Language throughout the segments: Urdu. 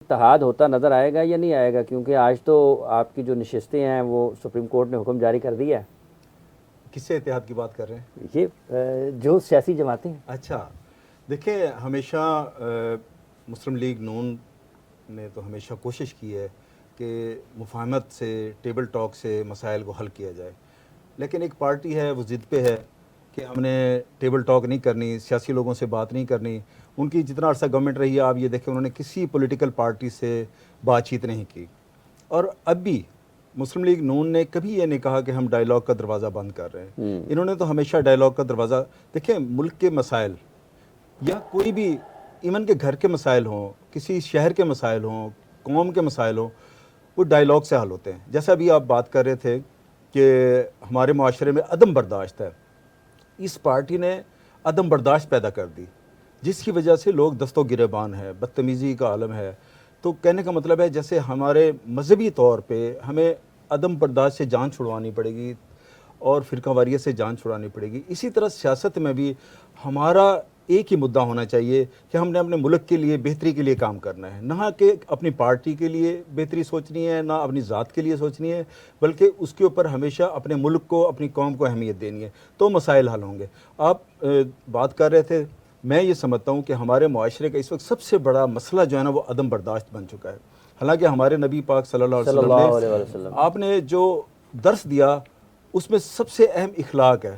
اتحاد ہوتا نظر آئے گا یا نہیں آئے گا؟ کیونکہ آج تو آپ کی جو نشستیں ہیں وہ سپریم کورٹ نے حکم جاری کر دیا ہے. کس سے اتحاد کی بات کر رہے ہیں؟ یہ جو سیاسی جماعتیں ہیں. اچھا دیکھیں، ہمیشہ مسلم لیگ نون نے تو ہمیشہ کوشش کی ہے کہ مفاہمت سے، ٹیبل ٹاک سے مسائل کو حل کیا جائے، لیکن ایک پارٹی ہے وہ ضد پہ ہے کہ ہم نے ٹیبل ٹاک نہیں کرنی، سیاسی لوگوں سے بات نہیں کرنی. ان کی جتنا عرصہ گورنمنٹ رہی ہے آپ یہ دیکھیں انہوں نے کسی پولیٹیکل پارٹی سے بات چیت نہیں کی. اور اب بھی مسلم لیگ نون نے کبھی یہ نہیں کہا کہ ہم ڈائیلاگ کا دروازہ بند کر رہے ہیں. انہوں نے تو ہمیشہ ڈائیلاگ کا دروازہ، دیکھیں ملک کے مسائل یا کوئی بھی ایون کے گھر کے مسائل ہوں، کسی شہر کے مسائل ہوں، قوم کے مسائل ہوں، وہ ڈائیلاگ سے حل ہوتے ہیں. جیسا ابھی آپ بات کر رہے تھے کہ ہمارے معاشرے میں عدم برداشت ہے، اس پارٹی نے عدم برداشت پیدا کر دی جس کی وجہ سے لوگ دست و گریبان ہے، بدتمیزی کا عالم ہے. تو کہنے کا مطلب ہے جیسے ہمارے مذہبی طور پہ ہمیں عدم برداشت سے جان چھڑوانی پڑے گی اور فرقہ واریت سے جان چھڑانی پڑے گی، اسی طرح سیاست میں بھی ہمارا ایک ہی مدعا ہونا چاہیے کہ ہم نے اپنے ملک کے لیے بہتری کے لیے کام کرنا ہے، نہ کہ اپنی پارٹی کے لیے بہتری سوچنی ہے، نہ اپنی ذات کے لیے سوچنی ہے، بلکہ اس کے اوپر ہمیشہ اپنے ملک کو، اپنی قوم کو اہمیت دینی ہے، تو مسائل حل ہوں گے. آپ بات کر رہے تھے، میں یہ سمجھتا ہوں کہ ہمارے معاشرے کا اس وقت سب سے بڑا مسئلہ جو ہے نا وہ عدم برداشت بن چکا ہے. حالانکہ ہمارے نبی پاک صلی اللہ علیہ وسلم نے آپ نے جو درس دیا اس میں سب سے اہم اخلاق ہے.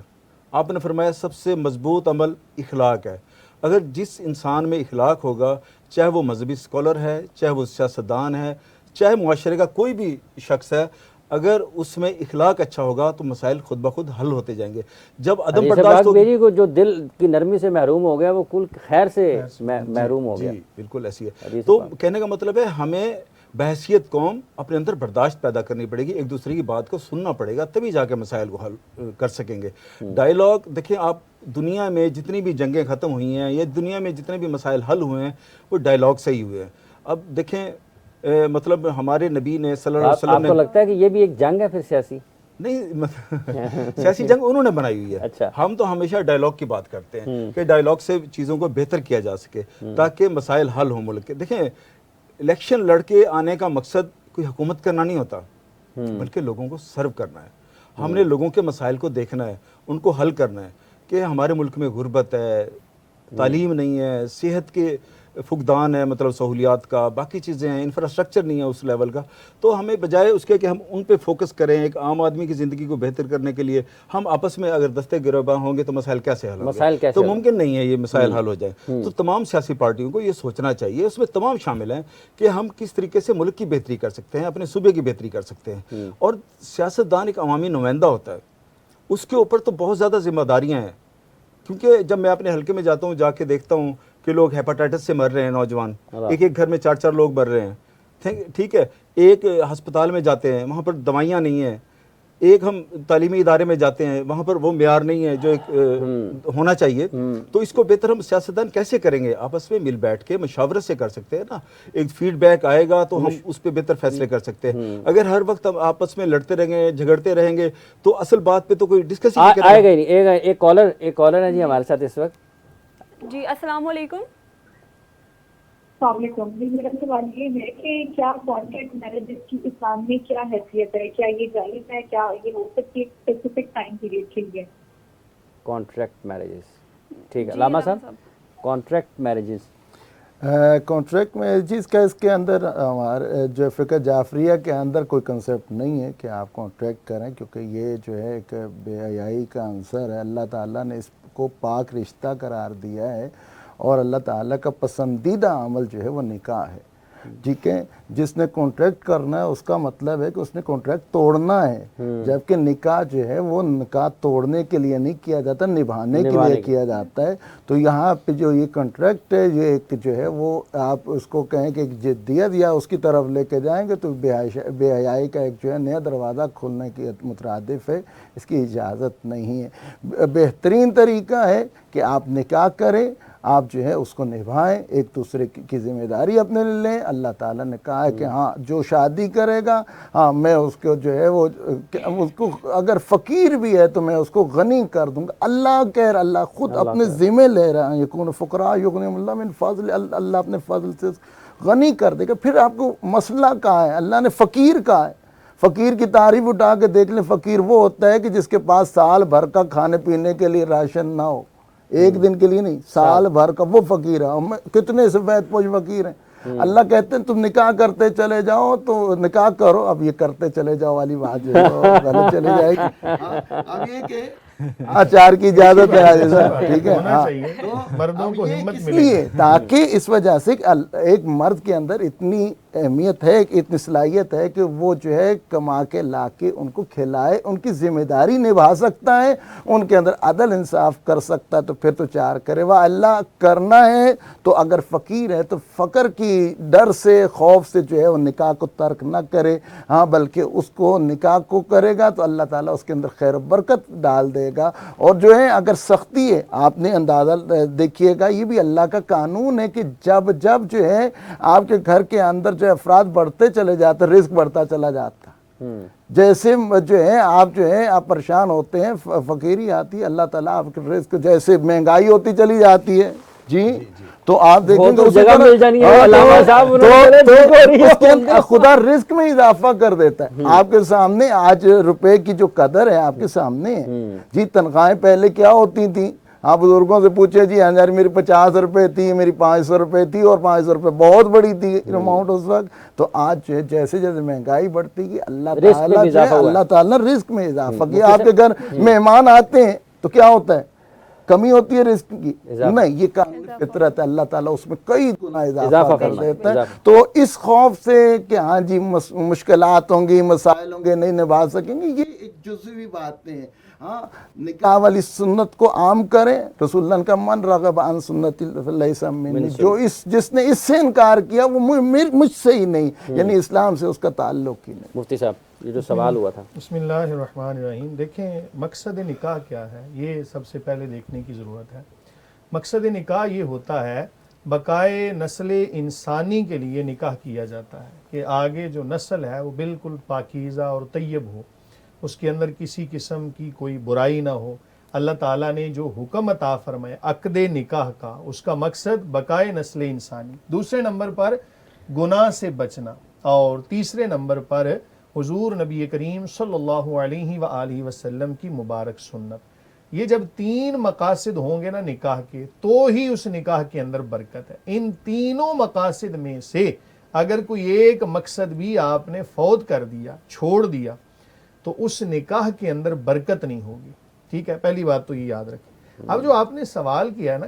آپ نے فرمایا سب سے مضبوط عمل اخلاق ہے. اگر جس انسان میں اخلاق ہوگا، چاہے وہ مذہبی اسکالر ہے، چاہے وہ سیاستدان ہے، چاہے معاشرے کا کوئی بھی شخص ہے، اگر اس میں اخلاق اچھا ہوگا تو مسائل خود بخود حل ہوتے جائیں گے. جب عدم برداشت میری کو جو دل کی نرمی سے محروم ہو گیا وہ کل خیر سے محروم ہو گیا. جی بالکل ایسی ہے. تو کہنے کا مطلب ہے ہمیں بحیثیت قوم اپنے اندر برداشت پیدا کرنی پڑے گی، ایک دوسرے کی بات کو سننا پڑے گا، تبھی جا کے مسائل کو حل کر سکیں گے. ڈائیلاگ دیکھیں، آپ دنیا میں جتنی بھی جنگیں ختم ہوئی ہیں یا دنیا میں جتنے بھی مسائل حل ہوئے ہیں وہ ڈائیلاگ سے ہی ہوئے ہیں. اب دیکھیں مطلب ہمارے نبی نے صلی اللہ علیہ وسلم آپ کو لگتا ہے کہ یہ بھی ایک جنگ ہے پھر سیاسی؟ نہیں، سیاسی جنگ انہوں نے بنائی ہوئی ہے. ہم تو ہمیشہ ڈائیلاگ کی بات کرتے ہیں کہ ڈائیلاگ سے چیزوں کو بہتر کیا جا سکے تاکہ مسائل حل ہوں ملک کے. دیکھیں الیکشن لڑ کے آنے کا مقصد کوئی حکومت کرنا نہیں ہوتا، بلکہ لوگوں کو سرو کرنا ہے. ہم نے لوگوں کے مسائل کو دیکھنا ہے، ان کو حل کرنا ہے. کہ ہمارے ملک میں غربت ہے، تعلیم نہیں ہے، صحت کے فقدان ہے، مطلب سہولیات کا، باقی چیزیں ہیں، انفراسٹرکچر نہیں ہے اس لیول کا. تو ہمیں بجائے اس کے کہ ہم ان پہ فوکس کریں، ایک عام آدمی کی زندگی کو بہتر کرنے کے لیے ہم آپس میں اگر دستے گریباں ہوں گے تو مسائل کیسے حل ہوں گے؟ تو ممکن نہیں ہے یہ مسائل حل ہو جائیں. تو تمام سیاسی پارٹیوں کو یہ سوچنا چاہیے، اس میں تمام شامل ہیں کہ ہم کس طریقے سے ملک کی بہتری کر سکتے ہیں، اپنے صوبے کی بہتری کر سکتے ہیں. اور سیاستدان ایک عوامی نمائندہ ہوتا ہے، اس کے اوپر تو بہت زیادہ ذمہ داریاں ہیں. کیونکہ جب میں اپنے حلقے میں جاتا ہوں، جا کے دیکھتا ہوں کہ لوگ ہیپاٹائٹس سے مر رہے ہیں، نوجوان ایک ایک گھر میں 4 لوگ مر رہے ہیں. ٹھیک ہے، ایک ہسپتال میں جاتے ہیں وہاں پر دوائیاں نہیں ہیں، ایک ہم تعلیمی ادارے میں جاتے ہیں وہاں پر وہ معیار نہیں ہے جو ایک ہونا چاہیے. تو اس کو بہتر ہم سیاستدان کیسے کریں گے؟ آپس میں مل بیٹھ کے مشاورت سے کر سکتے ہیں نا. ایک فیڈ بیک آئے گا تو ہم اس پہ بہتر فیصلے کر سکتے ہیں. اگر ہر وقت ہم آپس میں لڑتے رہیں گے، جھگڑتے رہیں گے تو اصل بات پہ تو کوئی ڈسکس ہی نہیں کرے گا. آئے گا ہی نہیں. ایک کالر ہے جی ہمارے ساتھ اس وقت. جی السلام علیکم. السلام علیکم. میرا سوال یہ ہے کہ کیا کانٹریکٹ میرجز کی اسلام میں کیا حیثیت ہے؟ کیا یہ جائز ہے؟ کیا یہ ہو سکتی ہے اسپیسیفک ٹائم پیریڈ کے لیے؟ کانٹریکٹ میرجز، ٹھیک ہے. علامہ صاحب، کانٹریکٹ میرجز کانٹریکٹ میرجز کا اس کے اندر ہمارے جو فقہ جعفریہ کے اندر کوئی کنسیپٹ نہیں ہے کہ آپ کانٹریکٹ کریں، کیونکہ یہ جو ہے ایک بے حیائی کا عنصر ہے. اللہ تعالیٰ نے اس کو پاک رشتہ قرار دیا ہے اور اللہ تعالیٰ کا پسندیدہ عمل جو ہے وہ نکاح ہے. ٹھیک ہے، جس نے کانٹریکٹ کرنا ہے اس کا مطلب ہے کہ اس نے کانٹریکٹ توڑنا ہے، جبکہ نکاح جو ہے وہ نکاح توڑنے کے لیے نہیں کیا جاتا، نبھانے کے لیے کیا جاتا ہے. تو یہاں پہ جو یہ کانٹریکٹ ہے یہ ایک جو ہے وہ آپ اس کو کہیں کہ ایک جدیت یا اس کی طرف لے کے جائیں گے تو بے حیائی کا ایک جو ہے نیا دروازہ کھولنے کی مترادف ہے. اس کی اجازت نہیں ہے. بہترین طریقہ ہے کہ آپ نکاح کریں، آپ جو ہے اس کو نبھائیں، ایک دوسرے کی ذمہ داری اپنے لیں. اللہ تعالیٰ نے کہا ہے کہ ہاں جو شادی کرے گا، ہاں میں اس کو جو ہے وہ اس کو اگر فقیر بھی ہے تو میں اس کو غنی کر دوں گا. اللہ خود اپنے ذمہ لے رہا ہے. یکون فقراء یغنیہم اللہ من فضل، اللہ اپنے فضل سے غنی کر دے گا. پھر آپ کو مسئلہ کہاں ہے؟ اللہ نے فقیر کہا ہے. فقیر کی تعریف اٹھا کے دیکھ لیں. فقیر وہ ہوتا ہے کہ جس کے پاس سال بھر کا کھانے پینے کے لیے راشن نہ ہو, ایک دن کے لیے نہیں, سال بھر کا, وہ فقیر ہے. کتنے سفید پوش فقیر ہیں. اللہ کہتے ہیں تم نکاح کرتے چلے جاؤ تو نکاح کرو. اب یہ کرتے چلے جاؤ والی بات جو ہے غلط چلے جائے گی. اب یہ کہ آچار کی اجازت ہے آج صاحب, ٹھیک ہے. ہونا چاہیے مردوں کو ہمت اس ملے. لیے تاکہ اس وجہ سے ایک مرد کے اندر اتنی اہمیت ہے, اتنی صلاحیت ہے کہ وہ جو ہے کما کے لا کے ان کو کھلائے, ان کی ذمہ داری نبھا سکتا ہے, ان کے اندر عدل انصاف کر سکتا ہے, تو پھر تو چار کرے. وہ اللہ کرنا ہے تو اگر فقیر ہے تو فقر کی ڈر سے, خوف سے جو ہے وہ نکاح کو ترک نہ کرے, ہاں بلکہ اس کو نکاح کو کرے گا تو اللہ تعالیٰ اس کے اندر خیر و برکت ڈال دے گا. اور جو ہے اگر سختی ہے, آپ نے اندازہ دیکھیے گا, یہ بھی اللہ کا قانون ہے کہ جب جو ہے آپ کے گھر کے اندر جو افراد بڑھتے چلے جاتے, رزق بڑھتا چلا جاتا. جیسے جو ہے آپ پریشان ہوتے ہیں, فقیری آتی ہے, اللہ تعالیٰ آپ کے رزق, جیسے مہنگائی ہوتی چلی جاتی ہے جی, تو آپ دیکھیں گے جگہ مل جانی ہے علامہ صاحب, تو خدا رزق میں اضافہ کر دیتا ہے. آپ کے سامنے آج روپے کی جو قدر ہے آپ کے سامنے ہے جی. تنخواہیں پہلے کیا ہوتی تھیں؟ آپ بزرگوں سے پوچھے جی, ہاں میری 50 روپے تھی, میری 500 روپے تھی, اور 500 روپے بہت بڑی تھی اماؤنٹ اس وقت. تو آج جیسے جیسے مہنگائی بڑھتی گئی, اللہ تعالیٰ رزق میں اضافہ کیا. آپ کے گھر مہمان آتے ہیں تو کیا ہوتا ہے؟ کمی ہوتی ہے رزق کی؟ نہیں, یہ قانون فطرت ہے, اللہ تعالیٰ اس میں کئی گنا اضافہ کر دیتا ہے. تو اس خوف سے کہ ہاں جی مشکلات ہوں گی, مسائل ہوں گے, نہیں نبھا سکیں گے, یہ ایک جزوی باتیں ہیں. ہاں, نکاح والی سنت کو عام کریں. رسول اللہ کا من رغب عن سنت لیس منی, جو جس نے اس سے انکار کیا وہ مجھ سے ہی نہیں, یعنی اسلام سے اس کا تعلق ہی نہیں. مفتی صاحب یہ جو سوال ہوا تھا, بسم اللہ الرحمن الرحیم. دیکھیں مقصد نکاح کیا ہے, یہ سب سے پہلے دیکھنے کی ضرورت ہے. مقصد نکاح یہ ہوتا ہے بقائے نسل انسانی کے لیے نکاح کیا جاتا ہے کہ آگے جو نسل ہے وہ بالکل پاکیزہ اور طیب ہو, اس کے اندر کسی قسم کی کوئی برائی نہ ہو. اللہ تعالیٰ نے جو حکم عطا فرمائے عقد نکاح کا, اس کا مقصد بقائے نسل انسانی. دوسرے نمبر پر گناہ سے بچنا, اور تیسرے نمبر پر حضور نبی کریم صلی اللہ علیہ وآلہ وسلم کی مبارک سنت. یہ جب تین مقاصد ہوں گے نا نکاح کے, تو ہی اس نکاح کے اندر برکت ہے. ان تینوں مقاصد میں سے اگر کوئی ایک مقصد بھی آپ نے فوت کر دیا, چھوڑ دیا, تو اس نکاح کے اندر برکت نہیں ہوگی. ٹھیک ہے, پہلی بات تو یہ یاد رکھیں. اب جو آپ نے سوال کیا ہے نا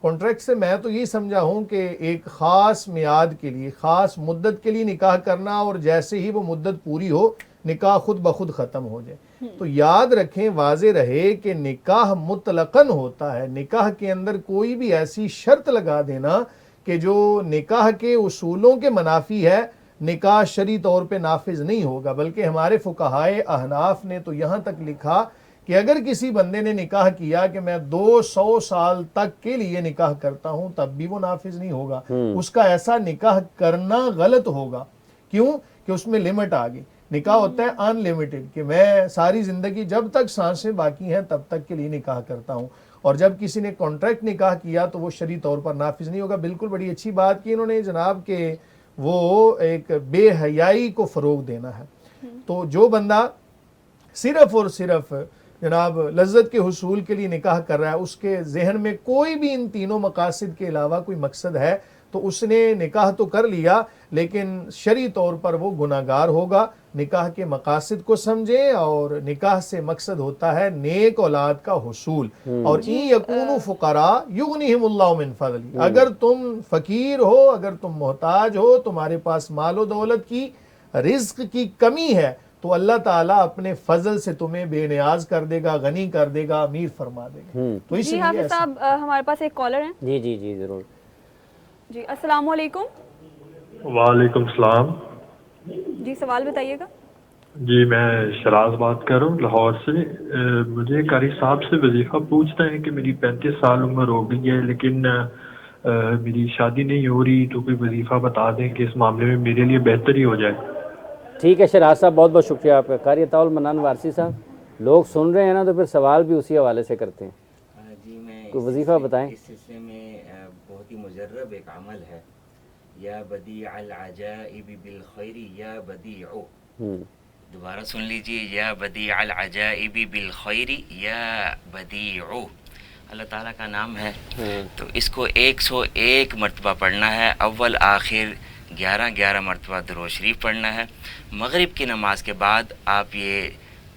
کانٹریکٹ سے میں تو یہ سمجھا ہوں کہ ایک خاص میعاد کے لیے, خاص مدت کے لیے نکاح کرنا, اور جیسے ہی وہ مدت پوری ہو نکاح خود بخود ختم ہو جائے. تو یاد رکھیں, واضح رہے کہ نکاح مطلقاً ہوتا ہے. نکاح کے اندر کوئی بھی ایسی شرط لگا دینا کہ جو نکاح کے اصولوں کے منافی ہے, نکاح شرعی طور پہ نافذ نہیں ہوگا. بلکہ ہمارے فقہائے احناف نے تو یہاں تک لکھا کہ اگر کسی بندے نے نکاح کیا کہ میں 200 سال تک کے لیے نکاح کرتا ہوں, تب بھی وہ نافذ نہیں ہوگا. اس کا ایسا نکاح کرنا غلط ہوگا. کیوں کہ اس میں لمٹ آ گئی. نکاح ہوتا ہے ان لمیٹڈ, کہ میں ساری زندگی جب تک سانسیں باقی ہیں تب تک کے لیے نکاح کرتا ہوں. اور جب کسی نے کانٹریکٹ نکاح کیا تو وہ شرعی طور پر نافذ نہیں ہوگا. بالکل بڑی اچھی بات کی انہوں نے جناب کہ وہ ایک بے حیائی کو فروغ دینا ہے. تو جو بندہ صرف اور صرف جناب لذت کے حصول کے لیے نکاح کر رہا ہے, اس کے ذہن میں کوئی بھی ان تینوں مقاصد کے علاوہ کوئی مقصد ہے, تو اس نے نکاح تو کر لیا لیکن شرعی طور پر وہ گناہگار ہوگا. نکاح کے مقاصد کو سمجھیں, اور نکاح سے مقصد ہوتا ہے نیک اولاد کا حصول. اور ان یکونوا فقراء یغنیہم اللہ من فضلہ, اگر تم فقیر ہو, اگر تم محتاج ہو, تمہارے پاس مال و دولت کی, رزق کی کمی ہے, تو اللہ تعالیٰ اپنے فضل سے تمہیں بے نیاز کر دے گا, غنی کر دے گا, امیر فرما دے گا. تو اس جی حافظ صاحب, ہمارے پاس ایک کالر ہیں. جی جی جی ضرور. جی السلام علیکم. وعلیکم السلام. جی سوال بتائیے گا. جی میں شراز بات کر رہا ہوں لاہور سے. مجھے قاری صاحب سے وظیفہ پوچھنا ہے کہ میری 35 سال عمر ہو گئی ہے, لیکن میری شادی نہیں ہو رہی, تو کوئی وظیفہ بتا دیں کہ اس معاملے میں میرے لیے بہتر ہی ہو جائے. ٹھیک ہے شراز صاحب, بہت بہت شکریہ آپ کا. قاری عطاء المنان وارثی صاحب, لوگ سن رہے ہیں نا تو پھر سوال بھی اسی حوالے سے کرتے ہیں. جی میں کوئی وظیفہ بتائیں. اس سلسلے میں بہت ہی مجرب ایک عمل ہے یا بدیع العجائب بالخیر یا بدیع. دوبارہ سن لیجیے, یا بدیع العجائب بالخیر یا بدیع. اللہ تعالیٰ کا نام ہے تو اس کو 101 مرتبہ پڑھنا ہے. اول آخر 11 مرتبہ درود شریف پڑھنا ہے. مغرب کی نماز کے بعد آپ یہ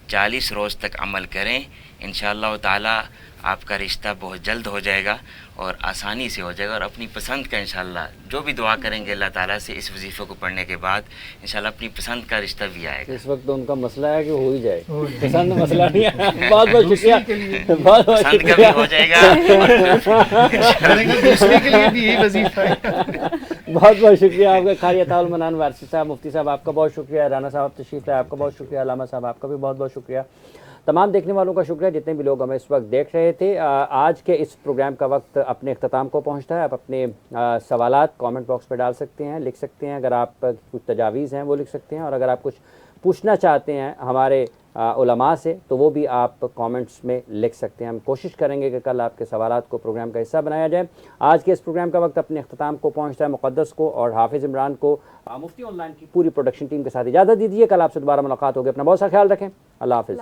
40 روز تک عمل کریں, انشاءاللہ تعالیٰ آپ کا رشتہ بہت جلد ہو جائے گا اور آسانی سے ہو جائے گا, اور اپنی پسند کا انشاءاللہ جو بھی دعا کریں گے اللہ تعالیٰ سے اس وظیفے کو پڑھنے کے بعد انشاءاللہ اپنی پسند کا رشتہ بھی آئے گا. اس وقت تو ان کا مسئلہ ہے کہ ہو ہی جائے, پسند مسئلہ نہیں ہے. بہت بہت شکریہ, بہت بہت پسند کا بھی ہو جائے گا. دوسرے کے لیے بھی یہی وظیفہ ہے. بہت بہت شکریہ آپ کا قاری عطا المنان وارثی صاحب. مفتی صاحب آپ کا بہت شکریہ. رانا صاحب تشریف لائے, آپ کا بہت شکریہ. علامہ صاحب آپ کا بھی بہت بہت شکریہ. تمام دیکھنے والوں کا شکریہ جتنے بھی لوگ ہمیں اس وقت دیکھ رہے تھے. آج کے اس پروگرام کا وقت اپنے اختتام کو پہنچتا ہے. آپ اپنے سوالات کامنٹ باکس پہ ڈال سکتے ہیں, لکھ سکتے ہیں. اگر آپ کچھ تجاویز ہیں وہ لکھ سکتے ہیں, اور اگر آپ کچھ پوچھنا چاہتے ہیں ہمارے علماء سے تو وہ بھی آپ کامنٹس میں لکھ سکتے ہیں. ہم کوشش کریں گے کہ کل آپ کے سوالات کو پروگرام کا حصہ بنایا جائے. آج کے اس پروگرام کا وقت اپنے اختتام کو پہنچتا ہے. مقدس کو اور حافظ عمران کو مفتی آن لائن کی پوری پروڈکشن ٹیم کے ساتھ اجازت دیجیے. کل آپ سے دوبارہ ملاقات ہوگی. اپنا بہت سا خیال رکھیں. اللہ حافظ.